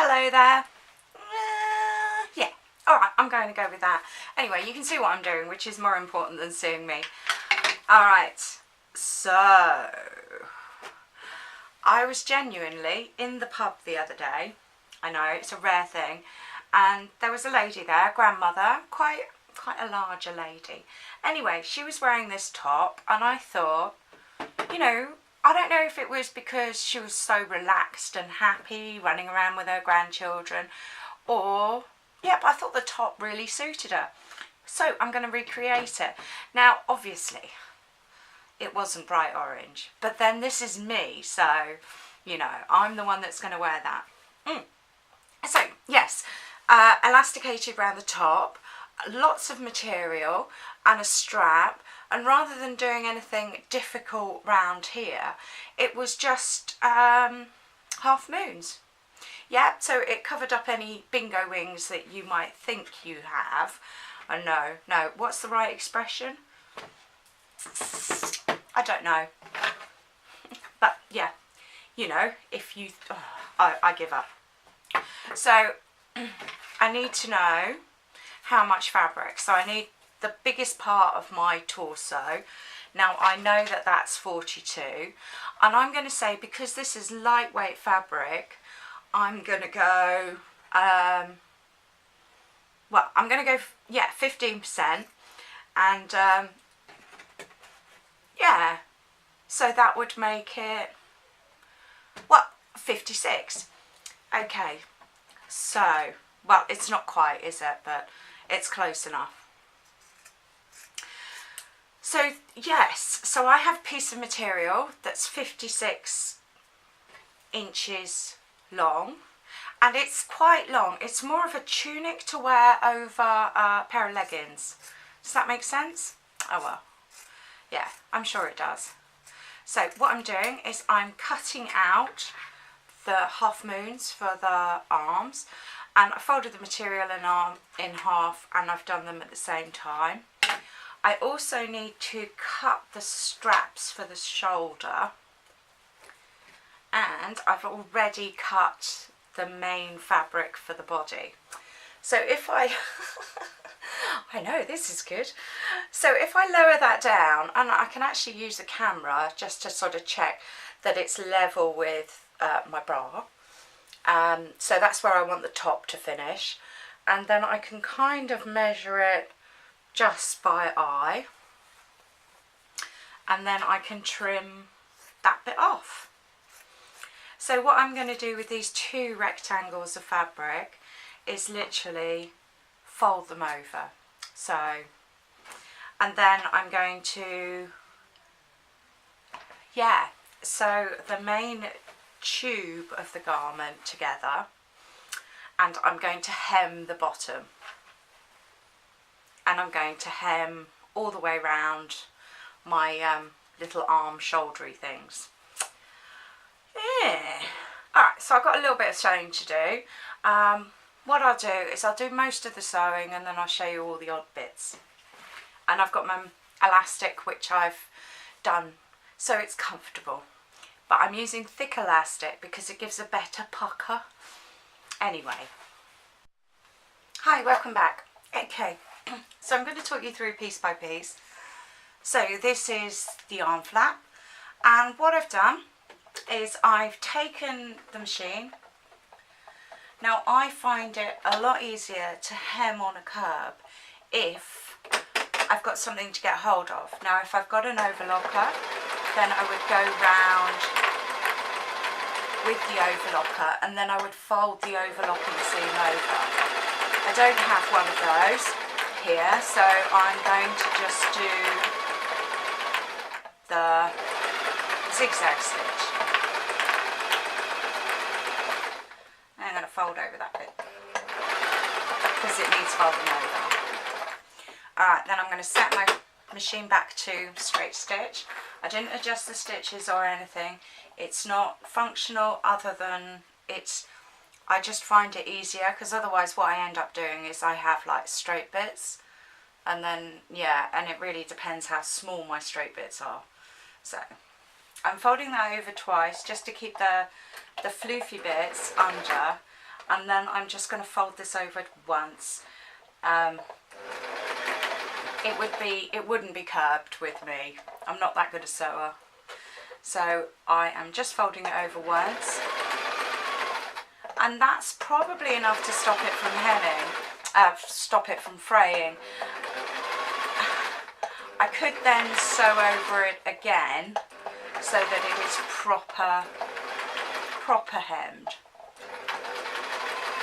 Hello there. Yeah, alright, I'm going to go with that. Anyway, you can see what I'm doing, which is more important than seeing me. Alright, so I was genuinely in the pub the other day. I know, it's a rare thing. And there was a lady there, grandmother, quite a larger lady. Anyway, she was wearing this top and I thought, you know, I don't know if it was because she was so relaxed and happy running around with her grandchildren, or, yeah, but I thought the top really suited her. So I'm going to recreate it. Now, obviously, it wasn't bright orange, but then this is me, so, you know, I'm the one that's going to wear that. So, yes, elasticated around the top, lots of material and a strap, and rather than doing anything difficult round here, it was just half moons. Yeah, so it covered up any bingo wings that you might think you have. No, what's the right expression? I don't know. But yeah, you know, if you, I give up. So I need to know how much fabric. So I need the biggest part of my torso. Now I know that that's 42, and I'm going to say, because this is lightweight fabric, I'm going to go, well, I'm going to go, yeah, 15%, and yeah, so that would make it, what, 56. Okay, so, well, it's not quite, is it, but it's close enough. So yes, so I have a piece of material that's 56 inches long, and it's quite long. It's more of a tunic to wear over a pair of leggings. Does that make sense? Oh well, yeah, I'm sure it does. So what I'm doing is I'm cutting out the half moons for the arms, and I folded the material in half, and I've done them at the same time. I also need to cut the straps for the shoulder, and I've already cut the main fabric for the body. So if I, I know this is good. So if I lower that down, and I can actually use the camera just to sort of check that it's level with my bra. So that's where I want the top to finish, and then I can kind of measure it just by eye, and then I can trim that bit off. So what I'm going to do with these two rectangles of fabric is literally fold them over. So, and then I'm going to, yeah, so the main tube of the garment together, and I'm going to hem the bottom. And I'm going to hem all the way around my little arm shouldery things. Yeah. Alright, so I've got a little bit of sewing to do. What I'll do is I'll do most of the sewing, and then I'll show you all the odd bits. And I've got my elastic, which I've done so it's comfortable. But I'm using thick elastic because it gives a better pucker. Anyway. Hi, welcome back. Okay. So I'm going to talk you through piece by piece. So this is the arm flap, and what I've done is I've taken the machine. Now I find it a lot easier to hem on a curb if I've got something to get hold of. Now if I've got an overlocker, then I would go round with the overlocker, and then I would fold the overlocking seam over. I don't have one of those here, so I'm going to just do the zigzag stitch. I'm going to fold over that bit because it needs folding over. Alright, then I'm going to set my machine back to straight stitch. I didn't adjust the stitches or anything. It's not functional other than I just find it easier, because otherwise what I end up doing is I have like straight bits, and then yeah, and it really depends how small my straight bits are. So I'm folding that over twice just to keep the floofy bits under, and then I'm just going to fold this over once. It wouldn't be curved with me. I'm not that good a sewer. So I am just folding it over once, and that's probably enough to stop it from hemming, stop it from fraying. I could then sew over it again so that it is proper hemmed.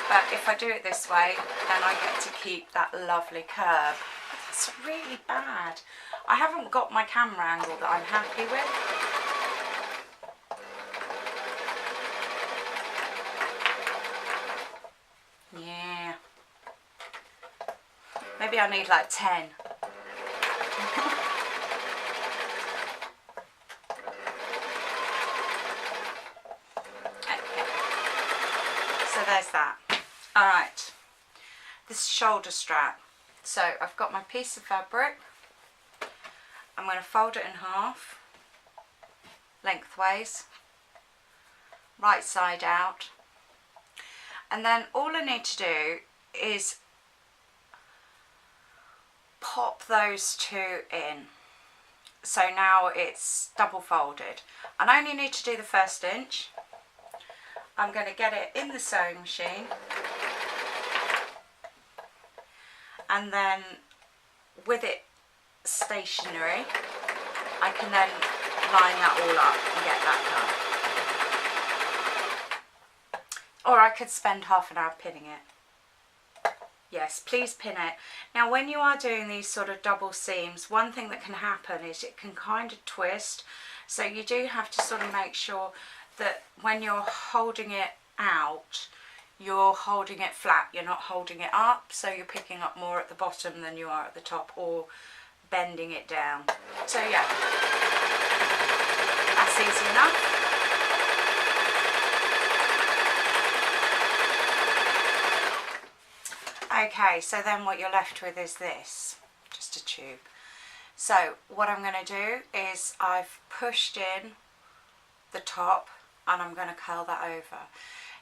But if I do it this way, then I get to keep that lovely curve. That's really bad. I haven't got my camera angle that I'm happy with. Yeah. Maybe I need like 10. So there's that. Alright, this shoulder strap. So I've got my piece of fabric. I'm going to fold it in half, lengthways, right side out. And then all I need to do is pop those two in. So now it's double folded. I only need to do the first inch. I'm going to get it in the sewing machine, and then with it stationary I can then line that all up and get that done. Or I could spend half an hour pinning it. Yes, please pin it. Now when you are doing these sort of double seams, one thing that can happen is it can kind of twist, so you do have to sort of make sure that when you're holding it out, you're holding it flat, you're not holding it up, so you're picking up more at the bottom than you are at the top, or bending it down. So yeah, that's easy enough. Okay, so then what you're left with is this, just a tube. So what I'm going to do is I've pushed in the top, and I'm going to curl that over.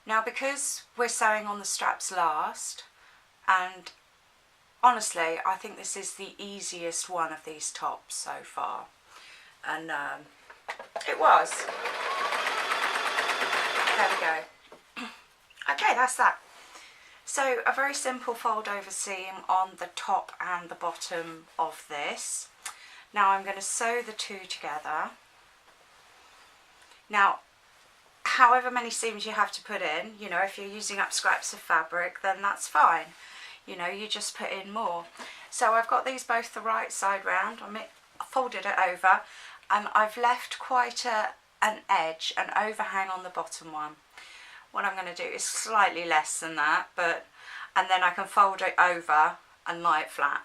Now because we're sewing on the straps last, and honestly I think this is the easiest one of these tops so far, and it was. There we go. Okay, that's that. So a very simple fold over seam on the top and the bottom of this. Now I'm going to sew the two together. Now however many seams you have to put in, you know, if you're using up scraps of fabric, then that's fine. You know, you just put in more. So I've got these both the right side round. I folded it over, and I've left quite an edge, an overhang on the bottom one. What I'm going to do is slightly less than that, and then I can fold it over and lie it flat.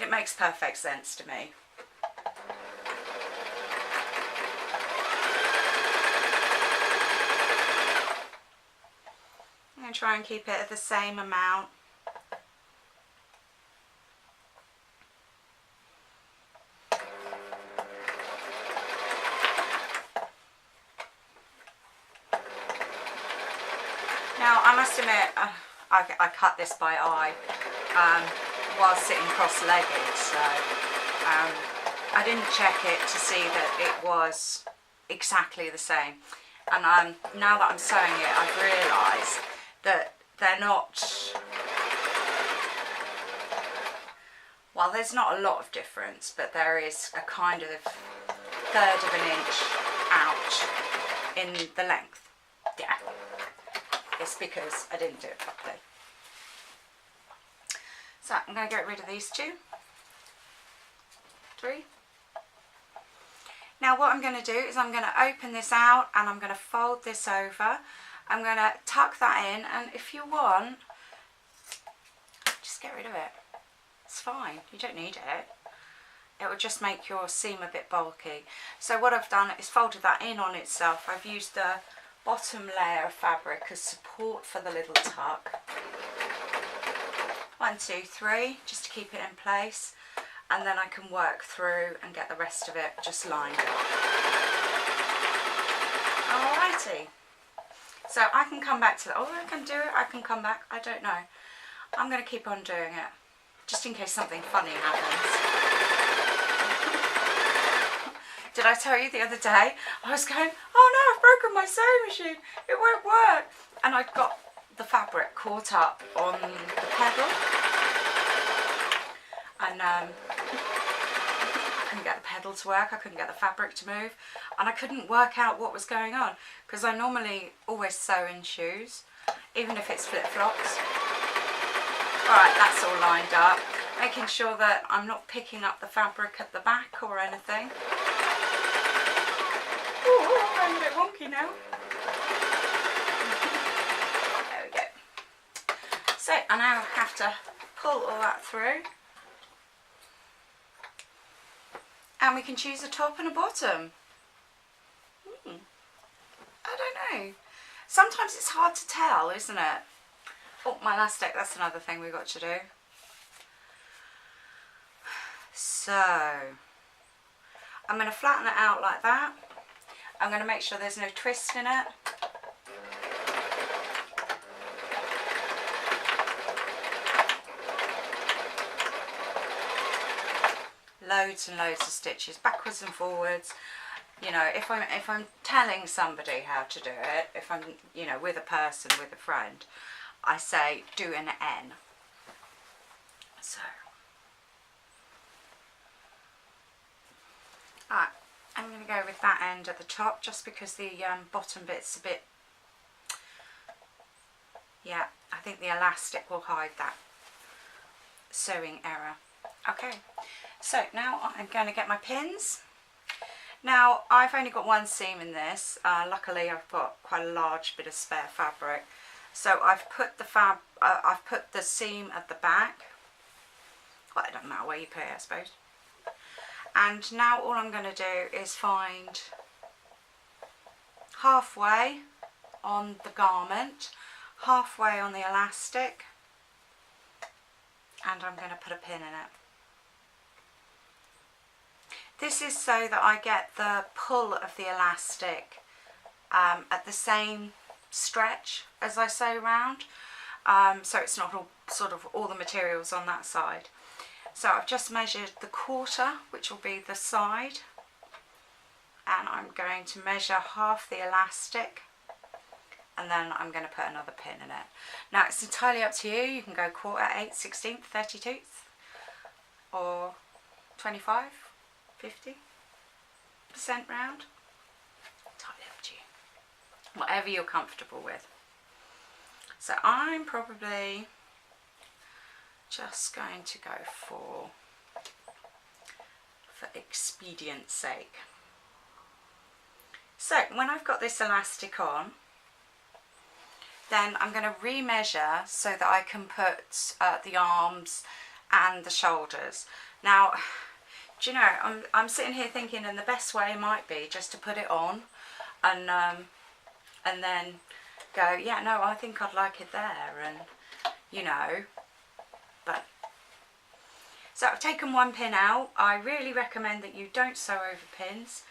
It makes perfect sense to me. I'm going to try and keep it at the same amount. Now I must admit, I cut this by eye while sitting cross-legged, so I didn't check it to see that it was exactly the same. And now that I'm sewing it, I've realised that they're not, well, there's not a lot of difference, but there is a kind of third of an inch out in the length. Yeah, it's because I didn't do it properly. So I'm going to get rid of these two. 3. Now what I'm going to do is I'm going to open this out, and I'm going to fold this over. I'm going to tuck that in, and if you want, just get rid of it. It's fine, you don't need it. It will just make your seam a bit bulky. So what I've done is folded that in on itself. I've used the bottom layer of fabric as support for the little tuck. 1, 2, 3, just to keep it in place. And then I can work through and get the rest of it just lined up. Alrighty. So I can come back to that. Oh, I can do it. I can come back. I don't know. I'm going to keep on doing it, just in case something funny happens. Did I tell you the other day, I was going, oh no, I've broken my sewing machine. It won't work. And I'd got the fabric caught up on the pedal. And I couldn't get the pedal to work, I couldn't get the fabric to move, and I couldn't work out what was going on, because I normally always sew in shoes, even if it's flip-flops. Alright, that's all lined up, making sure that I'm not picking up the fabric at the back or anything. Ooh, I'm a bit wonky now. There we go. So I now have to pull all that through. And we can choose a top and a bottom. I don't know. Sometimes it's hard to tell, isn't it? Oh, my elastic, that's another thing we've got to do. So, I'm going to flatten it out like that. I'm going to make sure there's no twist in it. Loads and loads of stitches, backwards and forwards. You know, if I'm telling somebody how to do it, if I'm, you know, with a person, with a friend, I say do an N. So, alright, I'm going to go with that end at the top, just because the bottom bit's a bit, yeah, I think the elastic will hide that sewing error. Okay, so now I'm going to get my pins. Now I've only got one seam in this. Luckily I've got quite a large bit of spare fabric, so I've put the seam at the back. Well, it doesn't matter where you put it, I suppose. And now all I'm going to do is find halfway on the garment, halfway on the elastic, and I'm going to put a pin in it. This is so that I get the pull of the elastic at the same stretch as I sew round, so it's not all, sort of all the materials on that side. So I've just measured the quarter, which will be the side, and I'm going to measure half the elastic, and then I'm going to put another pin in it. Now it's entirely up to you. You can go quarter, 8/16, 32, or 25. 50% round, entirely up to you, whatever you're comfortable with. So I'm probably just going to go for expedience sake. So when I've got this elastic on, then I'm going to re-measure so that I can put the arms and the shoulders. Now, do you know, I'm sitting here thinking, and the best way might be just to put it on and then go, yeah, no, I think I'd like it there, and you know, but so I've taken one pin out. I really recommend that you don't sew over pins,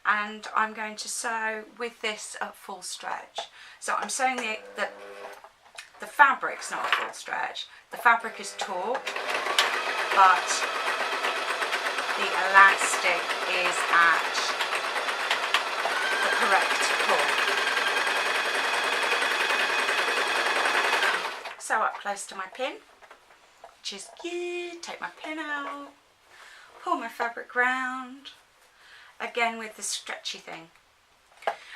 and I'm going to sew with this at full stretch. So I'm sewing the fabric's not a full stretch, the fabric is taut, but the elastic is at the correct pull. So up close to my pin, which is good. Take my pin out, pull my fabric round, again with the stretchy thing.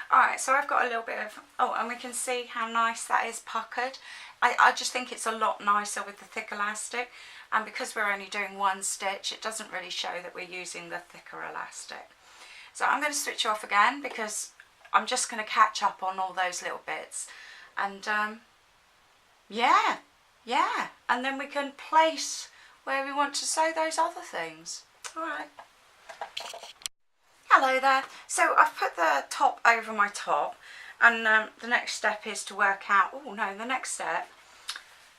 Alright, so I've got a little bit of, oh, and we can see how nice that is puckered. I just think it's a lot nicer with the thick elastic, and because we're only doing one stitch, it doesn't really show that we're using the thicker elastic. So I'm going to switch off again, because I'm just going to catch up on all those little bits, and yeah, and then we can place where we want to sew those other things. Alright. Hello there. So I've put the top over my top, and the next step is to work out, oh no, the next step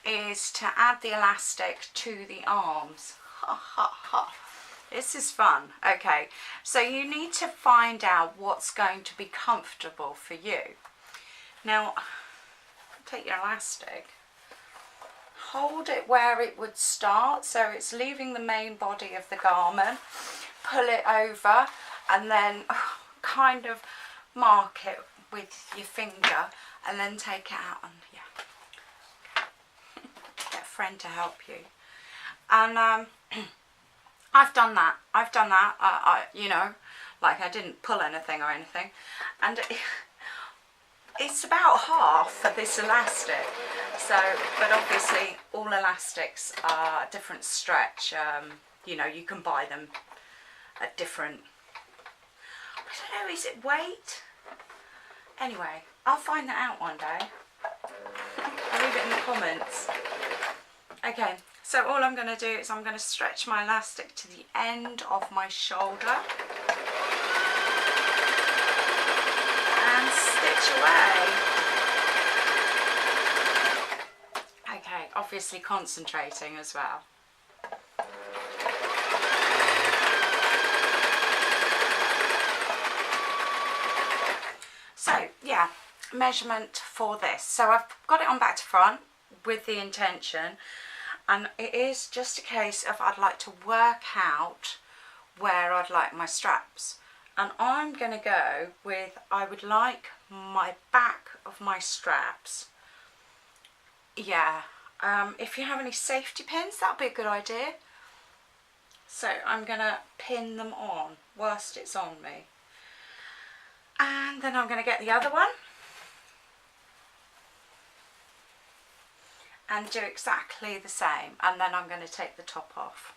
is to add the elastic to the arms. Ha ha ha. This is fun. Okay, so you need to find out what's going to be comfortable for you. Now, take your elastic, hold it where it would start, so it's leaving the main body of the garment, pull it over, and then kind of mark it with your finger, and then take it out, and yeah, get a friend to help you. And I've done that. You know, like I didn't pull anything or anything, and it's about half for this elastic. So, but obviously all elastics are a different stretch. You know, you can buy them at different, I don't know, is it weight? Anyway, I'll find that out one day. I'll leave it in the comments. Okay, so all I'm going to do is I'm going to stretch my elastic to the end of my shoulder and stitch away. Okay, obviously concentrating as well. So yeah, measurement for this. So I've got it on back to front with the intention, and it is just a case of I'd like to work out where I'd like my straps, and I'm going to go with, I would like my back of my straps, yeah, if you have any safety pins, that'd be a good idea. So I'm going to pin them on whilst it's on me, and then I'm going to get the other one and do exactly the same, and then I'm going to take the top off.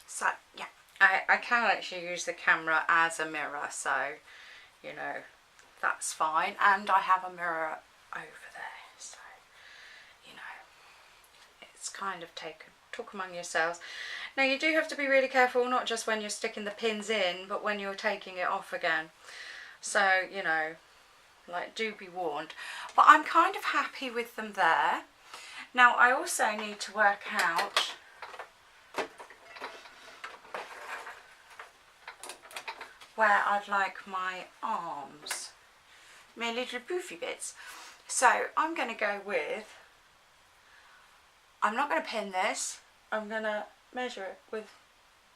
So yeah, I can actually use the camera as a mirror, so you know, that's fine. And I have a mirror over there, so you know, it's kind of talk among yourselves. Now you do have to be really careful, not just when you're sticking the pins in, but when you're taking it off again. So you know, like, do be warned. But I'm kind of happy with them there. Now I also need to work out where I'd like my arms, my little poofy bits. So I'm going to go with, I'm not going to pin this, I'm going to measure it with,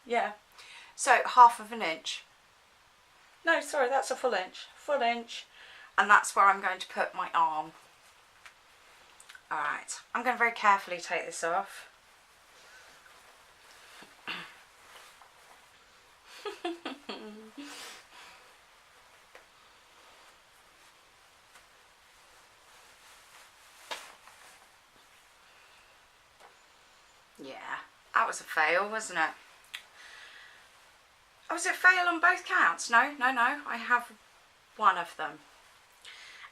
yeah, so 1/2 inch. No, sorry, that's a full inch, and that's where I'm going to put my arm. Alright, I'm going to very carefully take this off. Yeah, that was a fail, wasn't it? Oh, was it a fail on both counts? No, I have one of them.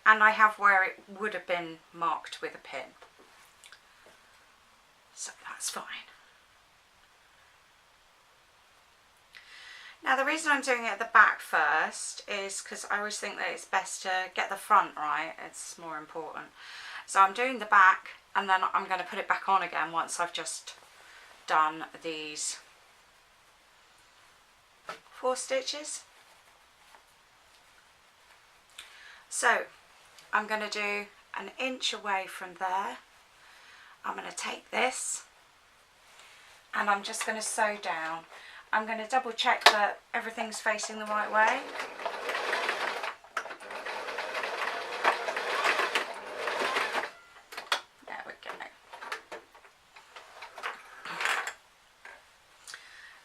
And I have where it would have been marked with a pin. So that's fine. Now the reason I'm doing it at the back first is because I always think that it's best to get the front right. It's more important. So I'm doing the back, and then I'm going to put it back on again once I've just done these 4 stitches. So I'm going to do 1 inch away from there. I'm going to take this and I'm just going to sew down. I'm going to double check that everything's facing the right way. There we go.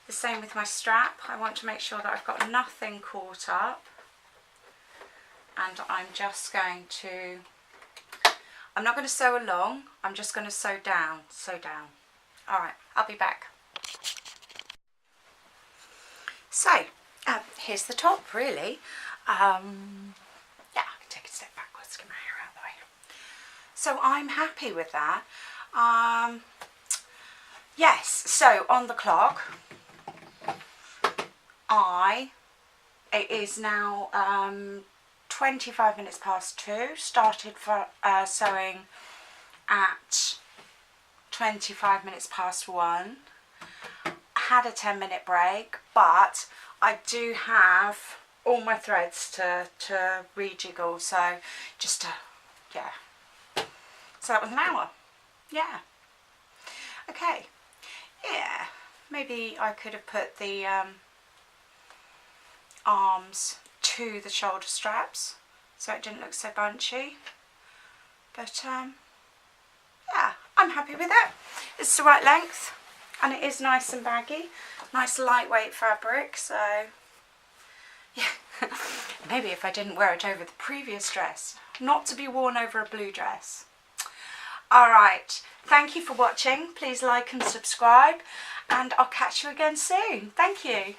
The same with my strap. I want to make sure that I've got nothing caught up. And I'm just going to, I'm not going to sew along, I'm just going to sew down. Alright, I'll be back. So, here's the top really. Yeah, I can take a step backwards, get my hair out of the way. So I'm happy with that. Yes, so on the clock, it is now 25 minutes past 2, started for sewing at 25 minutes past 1, had a 10-minute break, but I do have all my threads to rejiggle, so just to, yeah. So that was an hour. Yeah. Okay. Yeah. Maybe I could have put the arms to the shoulder straps so it didn't look so bunchy. But yeah, I'm happy with it. It's the right length and it is nice and baggy. Nice lightweight fabric, so yeah. Maybe if I didn't wear it over the previous dress. Not to be worn over a blue dress. Alright, thank you for watching. Please like and subscribe and I'll catch you again soon. Thank you.